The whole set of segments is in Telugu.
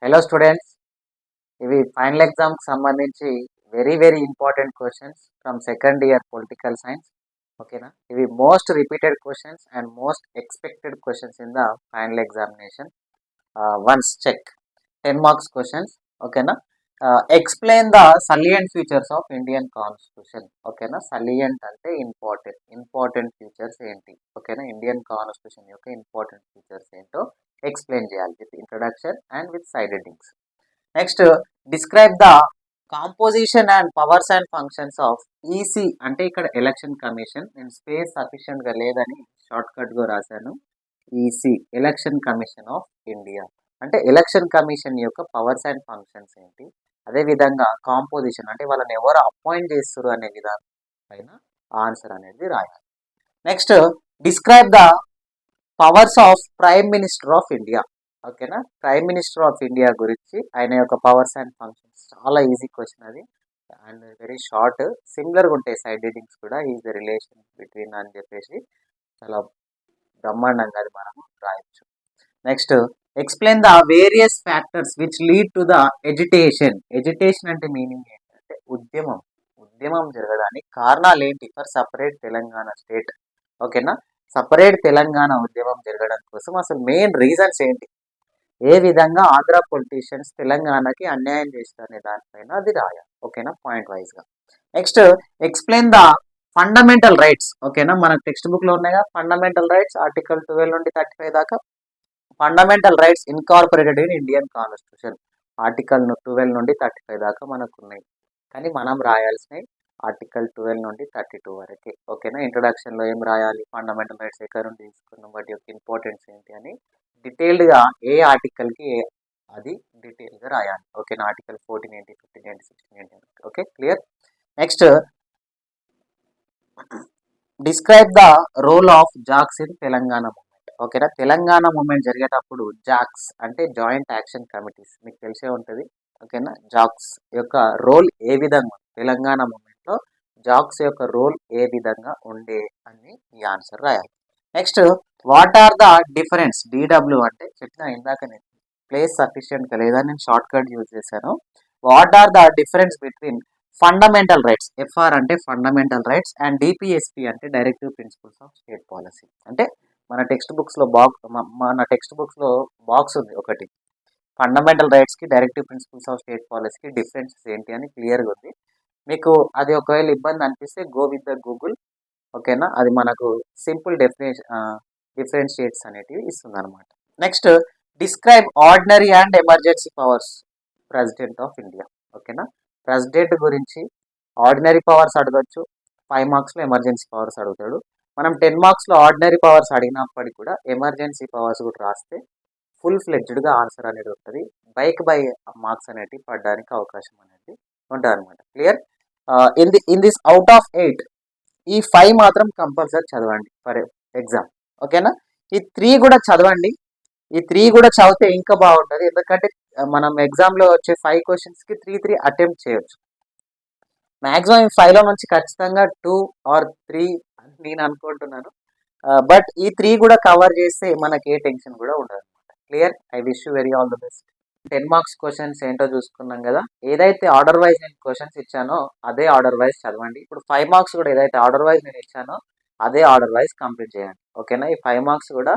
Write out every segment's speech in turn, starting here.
హలో స్టూడెంట్స్, ఇవి ఫైనల్ ఎగ్జామ్కి సంబంధించి very important questions from second year political science. ఓకేనా, ఇవి most repeated questions and most expected questions in the final examination. Once check 10 marks questions. ఓకేనా, explain the salient features of Indian constitution. ఓకేనా, సలియంట్ అంటే ఇంపార్టెంట్ ఫీచర్స్ ఏంటి? ఓకేనా, ఇండియన్ కాన్స్టిట్యూషన్ యొక్క ఇంపార్టెంట్ ఫీచర్స్ ఏంటో ఎక్స్ప్లెయిన్ చేయాలి with introduction and with side headings. Next, describe the composition and powers and functions of EC. అంటే ఇక్కడ ఎలక్షన్ కమిషన్. నేను స్పేస్ సఫిషియెంట్గా లేదని షార్ట్ కట్గా రాశాను. EC, election commission of India. అంటే ఎలక్షన్ కమిషన్ యొక్క పవర్స్ అండ్ ఫంక్షన్స్ ఏంటి, అదేవిధంగా కాంపోజిషన్ అంటే వాళ్ళని ఎవరు అపాయింట్ చేస్తారు అనే విధానం పైన ఆన్సర్ అనేది రాయాలి. Next, describe the powers of prime minister of India. ఓకేనా, ప్రైమ్ మినిస్టర్ ఆఫ్ ఇండియా గురించి ఆయన యొక్క పవర్స్ అండ్ ఫంక్షన్స్. చాలా ఈజీ క్వశ్చన్ అది అండ్ వెరీ షార్ట్, సిమిలర్గా ఉంటాయి సైడ్ హెడ్డింగ్స్ కూడా. ఈజ్ ద రిలేషన్ బిట్వీన్ అని చెప్పేసి చాలా బ్రహ్మాండంగా అది మనం రాయొచ్చు. Next, explain the various factors which lead to the agitation. Agitation అంటే మీనింగ్ ఏంటంటే ఉద్యమం జరగడానికి కారణాలు ఏంటి ఫర్ సపరేట్ తెలంగాణ స్టేట్. ఓకేనా, సపరేట్ తెలంగాణ ఉద్యమం జరగడం కోసం అసలు మెయిన్ రీజన్స్ ఏంటి, ఏ విధంగా ఆంధ్ర పొలిటీషియన్స్ తెలంగాణకి అన్యాయం చేస్తారనే దానిపైన అది రాయాలి. ఓకేనా, పాయింట్ వైజ్గా. Next, explain the fundamental rights. ఓకేనా, మన టెక్స్ట్ బుక్లో ఉన్నాయిగా ఫండమెంటల్ రైట్స్, ఆర్టికల్ 12 నుండి 35 దాకా. Fundamental rights incorporated in Indian constitution. Article 12 నుండి 35 దాకా మనకు ఉన్నాయి, కానీ మనం రాయాల్సినవి ఆర్టికల్ 12 నుండి 32 వరకే. ఓకేనా, ఇంట్రొడక్షన్లో ఏం రాయాలి, ఫండమెంటల్ రైట్స్ ఎక్కడ నుండి తీసుకున్నాం, వాటి యొక్క ఇంపార్టెన్స్ ఏంటి అని డీటెయిల్డ్గా ఏ ఆర్టికల్కి అది డీటెయిల్గా రాయాలి. ఓకేనా, ఆర్టికల్ 14 ఏంటి, 15 ఏంటి, 16 ఏంటి. Okay, clear. Next, describe the role of JACs in Telangana movement. ఓకేనా, తెలంగాణ మూమెంట్ జరిగేటప్పుడు జాక్స్ అంటే జాయింట్ యాక్షన్ కమిటీస్, మీకు తెలిసే ఉంటుంది. ఓకేనా, జాక్స్ యొక్క రోల్ ఏ విధంగా తెలంగాణ మూమెంట్లో జాక్స్ యొక్క రోల్ ఏ విధంగా ఉండే అని ఈ ఆన్సర్ రాయాలి. Next, what are the difference. DW అంటే చెప్పిన ఇందాక నేను ప్లేస్ సఫిషియెంట్గా లేదా నేను షార్ట్ కట్ యూజ్ చేశాను. What are the difference between fundamental rights, FR అంటే ఫండమెంటల్ రైట్స్, అండ్ డిపిఎస్పి అంటే directive principles of state policy. అంటే మన టెక్స్ట్ బుక్స్లో బాక్స్ ఉంది ఒకటి, ఫండమెంటల్ రైట్స్కి డైరెక్టివ్ ప్రిన్సిపల్స్ ఆఫ్ స్టేట్ పాలసీకి డిఫరెన్సెస్ ఏంటి అని క్లియర్గా ఉంది. మీకు అది ఒకవేళ ఇబ్బంది అనిపిస్తే గో విత్ ద గూగుల్. ఓకేనా, అది మనకు సింపుల్ డిఫరెన్షియేట్స్ అనేటివి ఇస్తుంది అనమాట. Next, describe ordinary and emergency powers president of India. ఓకేనా, ప్రెసిడెంట్ గురించి ఆర్డినరీ పవర్స్ అడగచ్చు, 5 మార్క్స్లో ఎమర్జెన్సీ పవర్స్ అడుగుతాడు. మనం 10 మార్క్స్లో ఆర్డినరీ పవర్స్ అడిగినప్పటికీ కూడా ఎమర్జెన్సీ పవర్స్ కూడా రాస్తే ఫుల్ ఫ్లెడ్జ్డ్గా ఆన్సర్ అనేది ఉంటుంది. బై మార్క్స్ అనేటివి పడడానికి అవకాశం అనేది ఉంటుంది అనమాట. Clear. In this out of 8 ఈ 5 మాత్రం కంపల్సరీ చదవండి ఫర్ ఎగ్జామ్. ఓకేనా, ఈ 3 కూడా చదవండి. ఈ 3 కూడా చదివితే ఇంకా బాగుంటుంది, ఎందుకంటే మనం ఎగ్జామ్లో వచ్చే 5 క్వశ్చన్స్కి 3 అటెంప్ట్ చేయొచ్చు. మ్యాక్సిమం ఈ 5లో నుంచి ఖచ్చితంగా 2 or 3 అని నేను అనుకుంటున్నాను. బట్ ఈ 3 కూడా కవర్ చేస్తే మనకి ఏ టెన్షన్ కూడా ఉండదు అనమాట. Clear. I wish you very all the best. 10 marks questions ఏంటో చూసుకున్నాం కదా. ఏదైతే ఆర్డర్ వైజ్ నేను క్వశ్చన్స్ ఇచ్చానో అదే ఆర్డర్ వైజ్ చదవండి. ఇప్పుడు 5 మార్క్స్ కూడా ఏదైతే ఆర్డర్ వైజ్ నేను ఇచ్చానో అదే ఆర్డర్ వైజ్ కంప్లీట్ చేయండి. ఓకేనా, ఈ 5 మార్క్స్ కూడా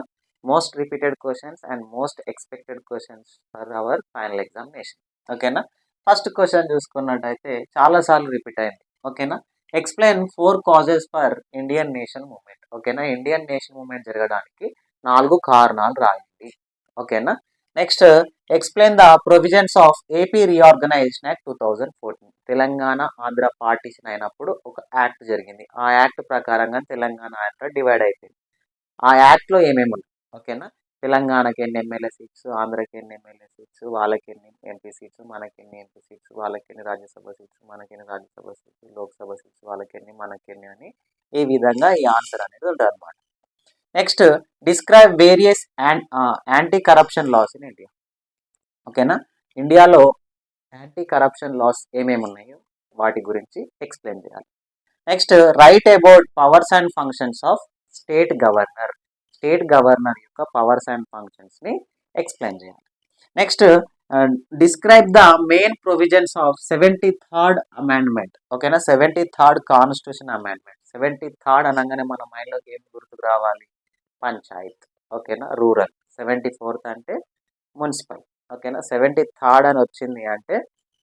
most repeated questions and most expected questions for our final examination. ఓకేనా, ఫస్ట్ క్వశ్చన్ చూసుకున్నట్టయితే చాలాసార్లు రిపీట్ అయింది. ఓకేనా, explain 4 causes for Indian nation movement. ఓకేనా, ఇండియన్ నేషన్ మూమెంట్ జరగడానికి 4 కారణాలు రాయండి. ఓకేనా, next, explain the provisions of AP reorganization act 2014. Telangana Andhra partition అయినప్పుడు ఒక యాక్ట్ జరిగింది. ఆ యాక్ట్ ప్రకారంగా తెలంగాణ యాక్ట్ డివైడ్ అయిపోయింది. ఆ యాక్ట్లో ఏమేమి ఉన్నాయి. ఓకేనా, తెలంగాణకి ఎన్ని ఎమ్మెల్యే సీట్స్, ఆంధ్రకి ఎన్ని ఎమ్మెల్యే సీట్స్, వాళ్ళకి ఎన్ని ఎంపీ సీట్స్, మనకి ఎన్ని ఎంపీ సీట్స్, వాళ్ళకి ఎన్ని రాజ్యసభ సీట్స్, మనకి ఎన్ని రాజ్యసభ సీట్స్, లోక్సభ సీట్స్, వాళ్ళకి ఎన్ని మనకి ఎన్ని అని ఈ విధంగా ఈ ఆన్సర్ అనేది ఉంటుంది అనమాట. Next, describe various anti corruption laws in India. ఓకేనా, ఇండియాలో యాంటీ కరప్షన్ లాస్ ఏమేమి ఉన్నాయో వాటి గురించి ఎక్స్ప్లెయిన్ చేయాలి. Next, write about powers and functions of state governor. State governor యొక్క పవర్స్ అండ్ ఫంక్షన్స్ని ఎక్స్ప్లెయిన్ చేయాలి. Next, describe the main provisions of 73rd amendment. ఓకేనా, 73rd కాన్స్టిట్యూషన్ అమెండ్మెంట్. 73rd అనగానే మన మైండ్లోకి ఏం గుర్తుకు రావాలి? పంచాయత్. ఓకేనా, రూరల్. 74th అంటే మున్సిపల్. ఓకేనా, 73rd అని వచ్చింది అంటే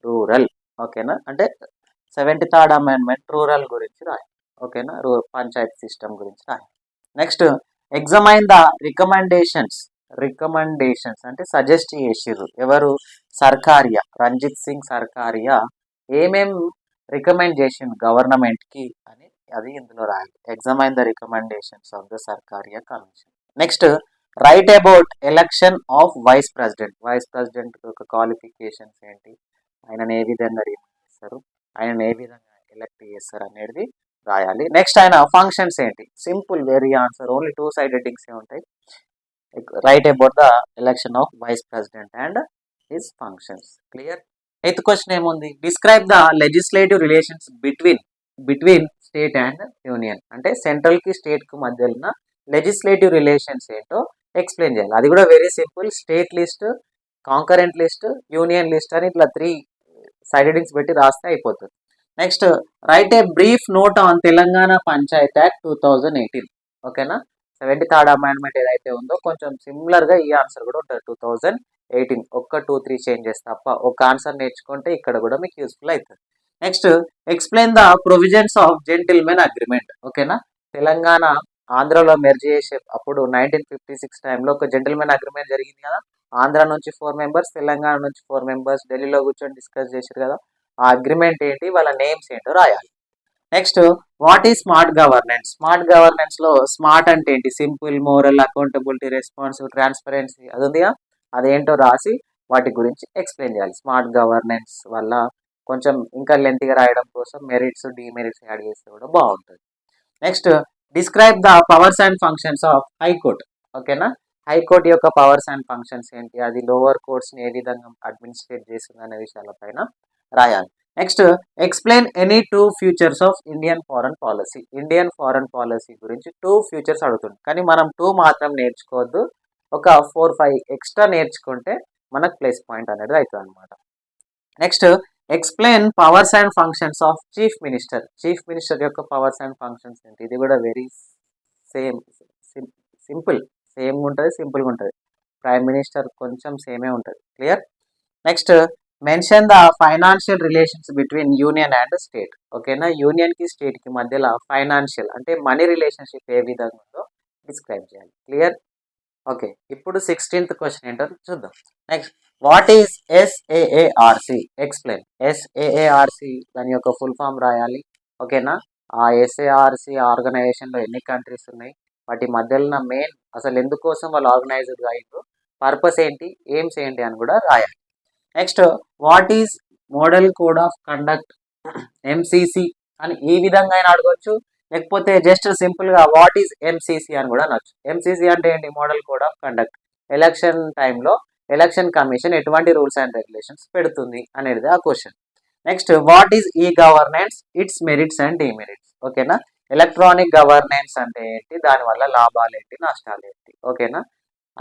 రూరల్. ఓకేనా, అంటే 73rd అమెండ్మెంట్ రూరల్ గురించి రాయాలి. ఓకేనా, పంచాయత్ సిస్టమ్ గురించి రాయాలి. నెక్స్ట్, ఎగ్జామైన్ ద రికమెండేషన్స్ అంటే సజెస్ట్ చేసిర్రు ఎవరు? సర్కారియా, రంజిత్ సింగ్ సర్కారియా ఏమేం రికమెండ్ చేసిండు గవర్నమెంట్కి అని అది ఇందులో రాయాలి. Examine the recommendations of the Sarkaria commission. Next, write about election of vice president. Vice president యొక్క క్వాలిఫికేషన్స్ ఏంటి, ఆయనను ఏ విధంగా చేస్తారు, ఆయనను ఏ విధంగా ఎలక్ట్ చేస్తారు అనేది రాయాలి. నెక్స్ట్, ఆయన ఫంక్షన్స్ ఏంటి? Simple, very answer, only 2 side headings ఉంటాయి. Right about the election of vice president and his functions. Clear. 8th question ఏముంది? Describe the legislative relations between state and union. అంటే సెంట్రల్ కి స్టేట్ కి మధ్య ఉన్న లెజిస్లేటివ్ రిలేషన్స్ ఏంటో ఎక్స్ప్లెయిన్ చేయాలి. అది కూడా very simple, state list, concurrent list, union list అని ఇట్లా 3 సైడ్ హెడ్డింగ్స్ పెట్టి రాస్తే అయిపోతుంది. Next, right a brief note on Telangana Panchayat act 2018. ఓకేనా, 73rd అమెండ్మెంట్ ఏదైతే ఉందో కొంచెం సిమిలర్గా ఈ ఆన్సర్ కూడా ఉంటుంది. 2018 ఒక్క 2-3 చేంజెస్ తప్ప ఒక ఆన్సర్ నేర్చుకుంటే ఇక్కడ కూడా మీకు యూస్ఫుల్ అవుతుంది. Next, explain the provisions of gentlemen agreement. ఓకేనా, తెలంగాణ ఆంధ్రలో మెర్జ్ చేసే అప్పుడు 1956 టైంలో ఒక జెంటిల్మెన్ అగ్రిమెంట్ జరిగింది కదా. ఆంధ్ర నుంచి 4 మెంబర్స్, తెలంగాణ నుంచి 4 మెంబర్స్ ఢిల్లీలో కూర్చొని డిస్కస్ చేశారు కదా. ఆ అగ్రిమెంట్ ఏంటి, వాళ్ళ నేమ్స్ ఏంటో రాయాలి. Next, what is smart governance? Smart governance లో స్మార్ట్ అంటే ఏంటి? Simple, moral, accountability, responsible, transparency, అది ఉందిగా, అదేంటో రాసి వాటి గురించి ఎక్స్ప్లెయిన్ చేయాలి. స్మార్ట్ గవర్నెన్స్ వల్ల కొంచెం ఇంకా లెంత్గా రాయడం కోసం మెరిట్స్, డిమెరిట్స్ యాడ్ చేస్తే కూడా బాగుంటుంది. Next, describe the powers and functions of high court. ఓకేనా, హైకోర్టు యొక్క పవర్స్ అండ్ ఫంక్షన్స్ ఏంటి, అది లోవర్ కోర్ట్స్ని ఏ విధంగా అడ్మినిస్ట్రేట్ చేస్తుంది అనే విషయాలపైన రాయాలి. Next, explain any 2 features of Indian foreign policy. Indian foreign policy గురించి 2 ఫ్యూచర్స్ అడుగుతుంది, కానీ మనం 2 మాత్రం నేర్చుకోవద్దు, ఒక 4-5 ఎక్స్ట్రా నేర్చుకుంటే మనకు ప్లస్ పాయింట్ అనేది అవుతుంది అనమాట. Next, explain powers and functions of chief minister. Chief minister యొక్క పవర్స్ అండ్ ఫంక్షన్స్ ఏంటి, ఇది కూడా వెరీ సింపుల్, సేమ్ ఉంటుంది, సింపుల్గా ఉంటుంది. ప్రైమ్ మినిస్టర్ కొంచెం సేమే ఉంటుంది. Clear. Next, mention the financial relations between union and state. ఓకేనా, యూనియన్కి స్టేట్కి మధ్యలో ఫైనాన్షియల్ అంటే మనీ రిలేషన్షిప్ ఏ విధంగా ఉందో డిస్క్రైబ్ చేయాలి. క్లియర్. ఓకే, ఇప్పుడు 16th క్వశ్చన్ ఏంటో చూద్దాం. Next, what is SAARC? Explain. SAARC దాని యొక్క ఫుల్ ఫామ్ రాయాలి. ఓకేనా, ఆ SAARC ఆర్గనైజేషన్లో ఎన్ని కంట్రీస్ ఉన్నాయి, వాటి మధ్యలో ఉన్న మెయిన్ అసలు ఎందుకోసం వాళ్ళు ఆర్గనైజ్డ్గా అయ్యారు, పర్పస్ ఏంటి, ఎయిమ్స్ ఏంటి అని కూడా రాయాలి. Next, what is model code of conduct MCC అని ఈ విధంగా అయినా అడగవచ్చు, లేకపోతే జస్ట్ సింపుల్గా వాట్ ఈజ్ MCC అని కూడా అనొచ్చు. MCC అంటే ఏంటి? Model code of conduct. Election టైంలో ఎలక్షన్ కమిషన్ ఎటువంటి రూల్స్ అండ్ రెగ్యులేషన్స్ పెడుతుంది అనేది ఆ question. Next, what is e governance, it's merits and demerits. ఓకేనా, ఎలక్ట్రానిక్ గవర్నెన్స్ అంటే ఏంటి, దానివల్ల లాభాలు ఏంటి, నష్టాలు ఏంటి. ఓకేనా,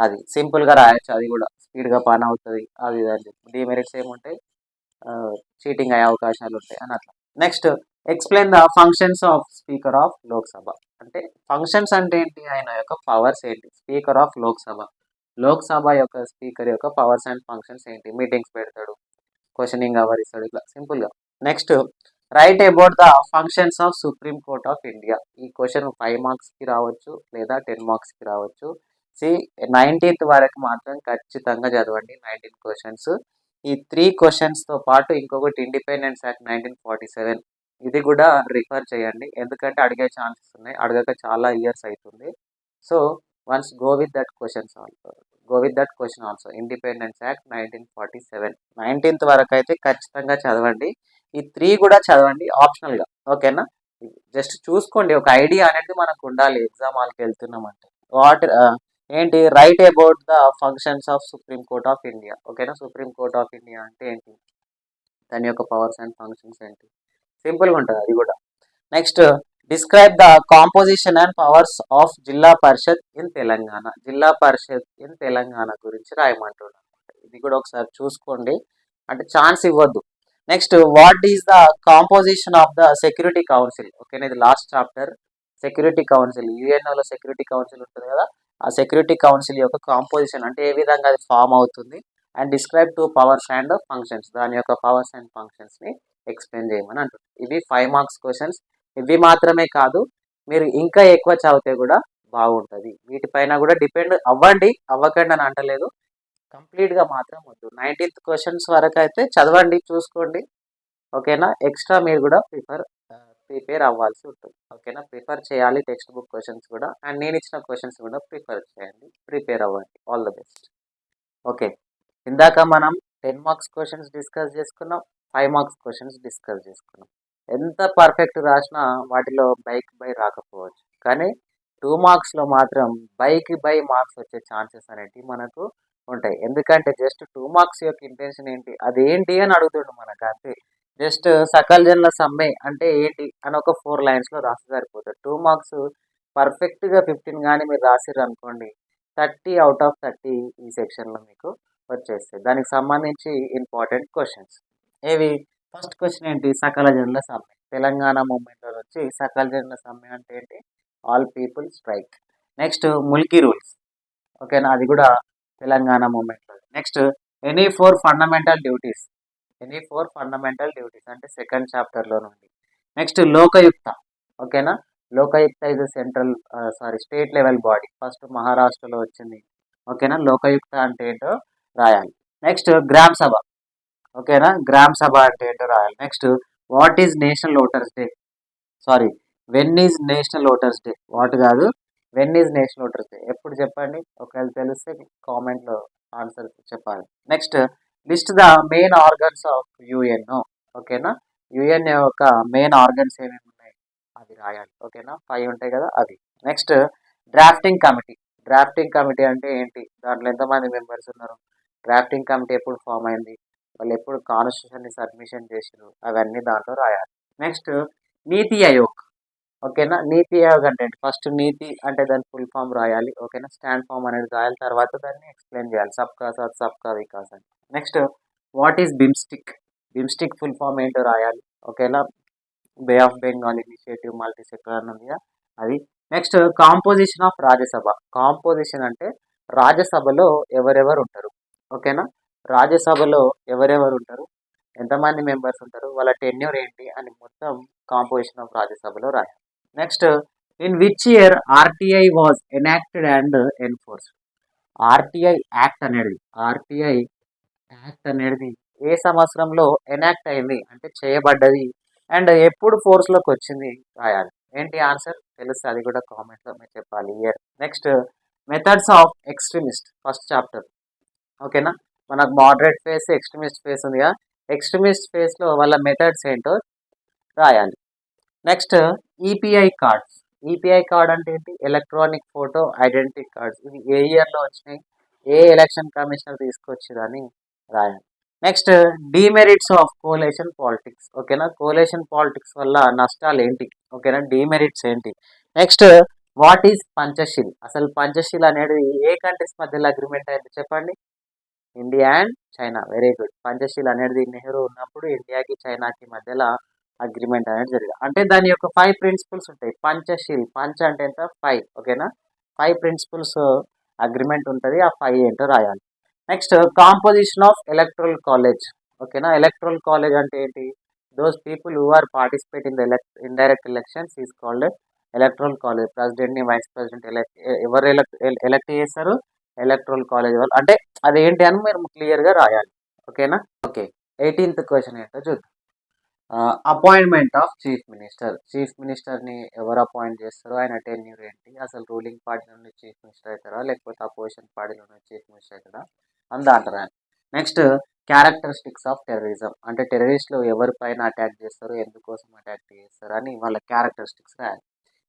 అది సింపుల్గా రాయొచ్చు, అది కూడా స్పీడ్గా పని అవుతుంది. అది అని చెప్పి డిమెరిట్స్ ఏముంటాయి, చీటింగ్ అయ్యే అవకాశాలు ఉంటాయి అని అట్లా. Next, explain the functions of speaker of Lok Sabha. అంటే ఫంక్షన్స్ అంటే ఏంటి, ఆయన యొక్క పవర్స్ ఏంటి. స్పీకర్ ఆఫ్ లోక్సభ, లోక్సభ యొక్క స్పీకర్ యొక్క పవర్స్ అండ్ ఫంక్షన్స్ ఏంటి, మీటింగ్స్ పెడతాడు, క్వశ్చనింగ్ అవర్ ఇస్తాడు, ఇట్లా సింపుల్గా. Next, write about the functions of supreme court of India. ఈ క్వశ్చన్ 5 మార్క్స్కి రావచ్చు లేదా 10 మార్క్స్కి రావచ్చు. 19th వరకు మాత్రం ఖచ్చితంగా చదవండి 19 క్వశ్చన్స్. ఈ 3 క్వశ్చన్స్తో పాటు ఇంకొకటి ఇండిపెండెన్స్ యాక్ట్ 1947, ఇది కూడా రిఫర్ చేయండి, ఎందుకంటే అడిగే ఛాన్సెస్ ఉన్నాయి, అడగక చాలా ఇయర్స్ అవుతుంది. So once go with that question also independence act 1947. 19th వరకు అయితే ఖచ్చితంగా చదవండి. ఈ 3 కూడా చదవండి ఆప్షనల్గా. ఓకేనా, జస్ట్ చూసుకోండి, ఒక ఐడియా అనేది మనకు ఉండాలి ఎగ్జామ్ హాల్కి వెళ్తున్నామంటే. ఏంటి, right about the functions of supreme court of India. ఓకేనా, సుప్రీం కోర్ట్ ఆఫ్ ఇండియా అంటే ఏంటి, దాని యొక్క పవర్స్ అండ్ ఫంక్షన్స్ ఏంటి, సింపుల్గా ఉంటుంది అది కూడా. Next, describe the composition and powers of జిల్లా పరిషత్ ఇన్ తెలంగాణ. జిల్లా పరిషత్ ఇన్ తెలంగాణ గురించి రాయమంటున్నాను. ఇది కూడా ఒకసారి చూసుకోండి, అంటే ఛాన్స్ ఇవ్వద్దు. Next, what is the composition of the security council? ఓకేనా, ఇది లాస్ట్ చాప్టర్. సెక్యూరిటీ కౌన్సిల్, యుఎన్ఓలో సెక్యూరిటీ కౌన్సిల్ ఉంటుంది కదా, ఆ సెక్యూరిటీ కౌన్సిల్ యొక్క కాంపోజిషన్ అంటే ఏ విధంగా అది ఫామ్ అవుతుంది, and describe to powers and functions, దాని యొక్క పవర్స్ అండ్ ఫంక్షన్స్ ని ఎక్స్ప్లెయిన్ చేయమని అంటుంది. ఇవి 5 మార్క్స్ క్వశ్చన్స్. ఇవి మాత్రమే కాదు, మీరు ఇంకా ఎక్కువ చదివితే కూడా బాగుంటుంది. వీటిపైన కూడా డిపెండ్ అవ్వండి, అవ్వకండి అని అంటలేదు, కంప్లీట్గా మాత్రం వద్దు. 19th క్వశ్చన్స్ వరకు అయితే చదవండి, చూసుకోండి. ఓకేనా, ఎక్స్ట్రా మీరు కూడా ప్రిపేర్ అవ్వాల్సి ఉంటుంది. ఓకేనా, ప్రిఫర్ చేయాలి టెక్స్ట్ బుక్ క్వశ్చన్స్ కూడా, అండ్ నేను ఇచ్చిన క్వశ్చన్స్ కూడా ప్రిఫర్ చేయండి, ప్రిపేర్ అవ్వండి. All the best. ఓకే, ఇందాక మనం 10 మార్క్స్ క్వశ్చన్స్ డిస్కస్ చేసుకున్నాం, 5 మార్క్స్ క్వశ్చన్స్ డిస్కస్ చేసుకున్నాం. ఎంత పర్ఫెక్ట్ రాసినా వాటిలో బైక్ బై రాకపోవచ్చు, కానీ 2 మార్క్స్లో మాత్రం బై మార్క్స్ వచ్చే ఛాన్సెస్ అనేవి మనకు ఉంటాయి. ఎందుకంటే జస్ట్ 2 మార్క్స్ యొక్క ఇంటెన్షన్ ఏంటి, అదేంటి అని అడుగుతుండు మనకు, అంతే. జస్ట్ సకల జనుల సమ్మె అంటే ఏంటి అని ఒక 4 లైన్స్లో రాసి సరిపోతుంది. 2 మార్క్స్ పర్ఫెక్ట్గా 15 కానీ మీరు రాసిర్రు అనుకోండి, 30 అవుట్ ఆఫ్ 30 ఈ సెక్షన్లో మీకు వచ్చేస్తాయి. దానికి సంబంధించి ఇంపార్టెంట్ క్వశ్చన్స్ ఏవి? ఫస్ట్ క్వశ్చన్ ఏంటి, సకల జనుల సమ్మె. తెలంగాణ మూమెంట్లో వచ్చి సకల జనుల సమ్మె అంటే ఏంటి, all people strike. Next, Mulki rules. ఓకేనా, అది కూడా తెలంగాణ మూమెంట్లో. Next, any 4 fundamental duties. Any 4 fundamental duties అంటే సెకండ్ చాప్టర్లో నుండి. నెక్స్ట్, లోకయుక్త. ఓకేనా, Lokayukta is central state level body, first మహారాష్ట్రలో వచ్చింది. ఓకేనా, లోకయుక్త అంటే ఏంటో రాయాలి. నెక్స్ట్, గ్రామ సభ. ఓకేనా, గ్రామ సభ అంటే ఏంటో రాయాలి. Next, what is national voters day? Sorry, when is national voters day? What కాదు, when is national voters day ఎప్పుడు చెప్పండి, ఒకవేళ తెలిస్తే కామెంట్లో ఆన్సర్ చెప్పాలి. Next, list the main organs of UNO. ఓకేనా, యుఎన్ఓ యొక్క మెయిన్ ఆర్గన్స్ ఏమేమి ఉన్నాయి అది రాయాలి. ఓకేనా, 5 ఉంటాయి కదా అది. Next, drafting committee. Drafting committee అంటే ఏంటి, దాంట్లో ఎంతమంది మెంబర్స్ ఉన్నారు, డ్రాఫ్టింగ్ కమిటీ ఎప్పుడు ఫామ్ అయింది, వాళ్ళు ఎప్పుడు కాన్స్టిట్యూషన్ని సబ్మిషన్ చేసారు, అవన్నీ దాంట్లో రాయాలి. నెక్స్ట్, నీతి ఆయోగ్. ఓకేనా, నీతి ఆయోగ్ అంటే ఫస్ట్ నీతి అంటే దాని ఫుల్ ఫామ్ రాయాలి. ఓకేనా, స్టాండ్ ఫామ్ అనేది రాయాలి, తర్వాత దాన్ని ఎక్స్ప్లెయిన్ చేయాలి, సబ్కా సాత్ సబ్కా వికాస్ అని. Next, what is BIMSTEC? BIMSTEC full form ఏంటో రాయాలి. ఓకేనా, bay of Bengal initiative multi sector ఉంది అది. Next, composition of Rajya Sabha. Composition అంటే రాజ్యసభలో ఎవరెవరు ఉంటారు. ఓకేనా, రాజ్యసభలో ఎవరెవరు ఉంటారు, ఎంతమంది మెంబర్స్ ఉంటారు, వాళ్ళ టెన్యూర్ ఏంటి అని మొత్తం కాంపోజిషన్ ఆఫ్ రాజ్యసభలో రాయాలి. Next, in which year RTI was enacted and enforced? RTI act అనేది ఏ సంవత్సరంలో ఎనాక్ట్ అయింది అంటే చేయబడ్డది, అండ్ ఎప్పుడు ఫోర్స్లోకి వచ్చింది రాయాలి. ఏంటి ఆన్సర్ తెలుస్తుంది, అది కూడా కామెంట్లో మీరు చెప్పాలి year. Next, methods of extremist, first chapter. ఓకేనా, మనకు మోడరేట్ ఫేస్, ఎక్స్ట్రీమిస్ట్ ఫేస్ ఉందిగా, ఎక్స్ట్రీమిస్ట్ ఫేస్లో వాళ్ళ మెథడ్స్ ఏంటో రాయాలి. Next, EPI cards. EPI card అంటే ఏంటి, ఎలక్ట్రానిక్ ఫోటో ఐడెంటిటీ కార్డ్స్. ఇవి ఏ ఇయర్లో వచ్చినాయి, ఏ ఎలక్షన్ కమిషనర్ తీసుకొచ్చిరని రాయాలి. Next, demerits of collation politics. ఓకేనా, కోలేషన్ పాలిటిక్స్ వల్ల నష్టాలు ఏంటి, ఓకేనా, డిమెరిట్స్ ఏంటి. Next, what is Panchsheel? అసలు పంచశీల్ అనేది ఏ కంట్రీస్ మధ్యలో అగ్రిమెంట్ అయింది చెప్పండి, India and China. Very good. Panchsheel అనేది నెహ్రూ ఉన్నప్పుడు ఇండియాకి చైనాకి మధ్యలో అగ్రిమెంట్ అనేది జరిగింది. అంటే దాని యొక్క 5 ప్రిన్సిపల్స్ ఉంటాయి. పంచశీల్, పంచ అంటే ఎంత 5. ఓకేనా, 5 ప్రిన్సిపల్స్ అగ్రిమెంట్ ఉంటుంది, ఆ 5 ఏంటో రాయాలి. Next, composition of electoral college. ఓకేనా, ఎలక్ట్రల్ కాలేజ్ అంటే ఏంటి, those people who are participate in the indirect elections is called electoral college. ప్రెసిడెంట్ని, వైస్ ప్రెసిడెంట్ ఎవరు ఎలక్ట్ చేస్తారు, ఎలక్ట్రల్ కాలేజ్ వాళ్ళు. అంటే అదేంటి అని మీరు క్లియర్గా రాయాలి. ఓకేనా. ఓకే, 18th క్వశ్చన్ ఏంటో చూద్దాం. Appointment of chief minister. Chief మినిస్టర్ని ఎవరు అపాయింట్ చేస్తారో, ఆయన టెన్యూర్ ఏంటి, అసలు రూలింగ్ పార్టీ నుండి చీఫ్ మినిస్టర్ అవుతారా లేకపోతే అపోజిషన్ పార్టీ నుండి చీఫ్ మినిస్టర్ అవుతారా అందా అంటారా. Next, characteristics of terrorism. అంటే టెర్రరిస్టులు ఎవరిపైన అటాక్ చేస్తారు, ఎందుకోసం అటాక్ చేస్తారు అని వాళ్ళ క్యారెక్టరిస్టిక్స్ రాయాలి.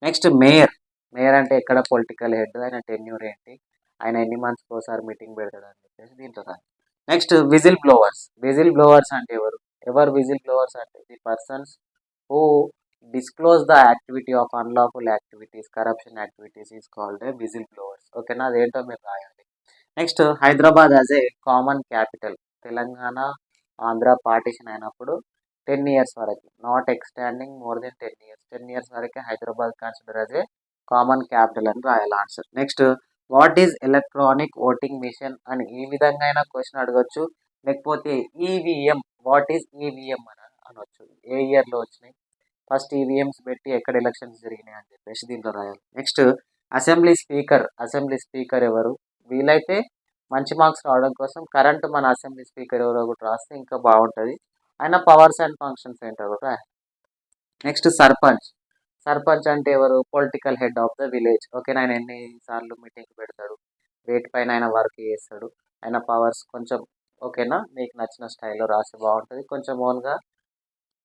Next, mayor. మేయర్ అంటే ఎక్కడ పొలిటికల్ హెడ్, ఆయన టెన్యూర్ ఏంటి, ఆయన ఎన్ని మంత్స్కి ఒకసారి మీటింగ్ పెడతాడు అని చెప్పేసి దీంట్లో రాయాలి. Next, whistle blowers. Whistle blowers అంటే ఎవరు విజిల్ బ్లోవర్స్ అంటే the persons who disclose the activity of unlawful activities, corruption activities is called a whistle blowers. ఓకేనా, అదేంటో మీరు రాయాలి. Next Hyderabad as a common capital. Telangana Andhra partition అయినప్పుడు 10 years వరకు, not extending more than 10 years, 10 years వరకే Hyderabad consider as a common capital అని రాయాలి answer. Next what is electronic voting machine అని ఈ విధంగా అయినా క్వశ్చన్ అడగొచ్చు, లేకపోతే ఈవీఎం, వాట్ ఈజ్ ఈవీఎం అని అనొచ్చు. ఏ ఇయర్లో వచ్చినాయి, ఫస్ట్ ఈవీఎంస్ పెట్టి ఎక్కడ ఎలక్షన్స్ జరిగినాయి అని చెప్పేసి దీంట్లో రాయాలి. Next assembly speaker, assembly speaker ఎవరు, వీలైతే మంచి మార్క్స్ రావడం కోసం కరెంట్ మన అసెంబ్లీ స్పీకర్ ఎవరో ఒకటి రాస్తే ఇంకా బాగుంటుంది. ఆయన పవర్స్ అండ్ ఫంక్షన్స్ ఏంటో కూడా. నెక్స్ట్ సర్పంచ్, సర్పంచ్ అంటే ఎవరు, political head of the village. ఓకేనా, ఆయన ఎన్నిసార్లు మీటింగ్ పెడతాడు, వేటి పైన ఆయన వర్క్ చేస్తాడు, ఆయన పవర్స్ కొంచెం. ఓకేనా, మీకు నచ్చిన స్టైల్లో రాస్తే బాగుంటుంది. కొంచెం ఓన్గా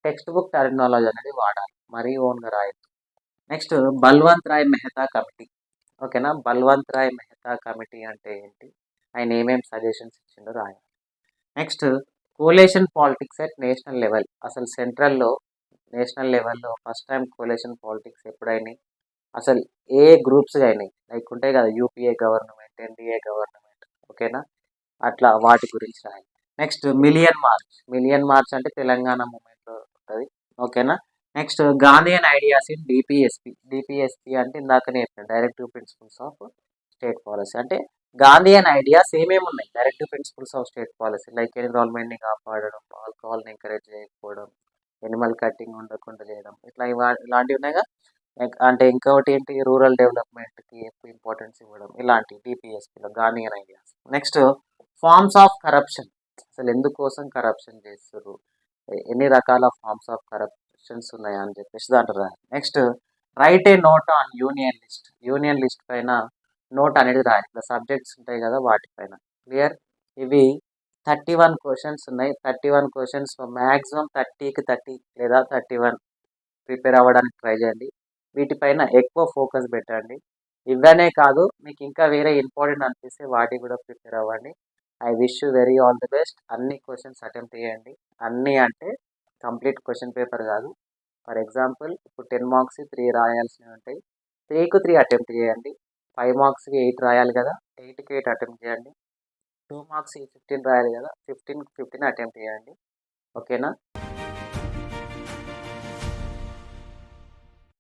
టెక్స్ట్ బుక్ టెర్మినాలజీ అనేది వాడాలి, మరీ ఓన్గా రాయొద్దు. Next Balwant Rai Mehta committee. ఓకేనా, బల్వంత్ రాయ్ మెహతా కమిటీ అంటే ఏంటి, ఆయన ఏమేమి సజెషన్స్ ఇచ్చిండో రాయాలి. Next collation politics at national level. అసలు సెంట్రల్లో నేషనల్ లెవెల్లో ఫస్ట్ టైం కోలేషన్ పాలిటిక్స్ ఎప్పుడైనాయి, అసలు ఏ గ్రూప్స్ అయినాయి, లైక్ ఉంటాయి కదా యూపీఏ గవర్నమెంట్, ఎన్డీఏ గవర్నమెంట్. ఓకేనా, అట్లా వాటి గురించి రాయాలి. Next million march, million march అంటే తెలంగాణ మూమెంట్లో ఉంటుంది. ఓకేనా, next Gandhian ideas in DPSP. DPSP అంటే ఇందాకనే చెప్పిన directive principles of state policy. అంటే గాంధీయన్ ఐడియాస్ ఏమేమి ఉన్నాయి, directive principles of state policy, like ఎన్విరాన్మెంట్ని కాపాడడం, ఆల్కహాల్ని ఎంకరేజ్ చేయకపోవడం, ఎనిమల్ కట్టింగ్ ఉండకుండా చేయడం, ఇట్లా ఇలాంటివి ఉన్నాయిగా. అంటే ఇంకొకటి ఏంటి, రూరల్ డెవలప్మెంట్కి ఎక్కువ ఇంపార్టెన్స్ ఇవ్వడం, ఇలాంటి డిపిఎస్పిలో Gandhian ideas. Next forms of corruption, అసలు ఎందుకోసం కరప్షన్ చేస్తారు, ఎన్ని రకాల ఫార్మ్స్ ఆఫ్ కరప్షన్స్ ఉన్నాయా అని చెప్పేసి దాంట్లో రాయాలి. Next right a note on union list, union list పైన నోట్ అనేది రాయాలి. ఇట్లా సబ్జెక్ట్స్ ఉంటాయి కదా వాటిపైన. క్లియర్, ఇవి 31 క్వశ్చన్స్ ఉన్నాయి. 31 క్వశ్చన్స్ మ్యాక్సిమం 30కి 30 లేదా 31 ప్రిపేర్ అవ్వడానికి ట్రై చేయండి. వీటిపైన ఎక్కువ ఫోకస్ పెట్టండి. ఇవనే కాదు, మీకు ఇంకా వేరే ఇంపార్టెంట్ అనిపిస్తే వాటికి కూడా ప్రిపేర్ అవ్వండి. I wish you very all the best. అన్ని క్వశ్చన్స్ అటెంప్ట్ చేయండి. అన్నీ అంటే కంప్లీట్ క్వశ్చన్ పేపర్ కాదు. ఫర్ ఎగ్జాంపుల్ ఇప్పుడు 10 మార్క్స్ 3 రాయాల్సినవి ఉంటాయి, 3కు 3 అటెంప్ట్ చేయండి. 5 మార్క్స్కి 8 రాయాలి కదా, 8కి 8 అటెంప్ట్ చేయండి. 2 మార్క్స్కి 15 రాయాలి కదా, 15కి 15 అటెంప్ట్ చేయండి. ఓకేనా.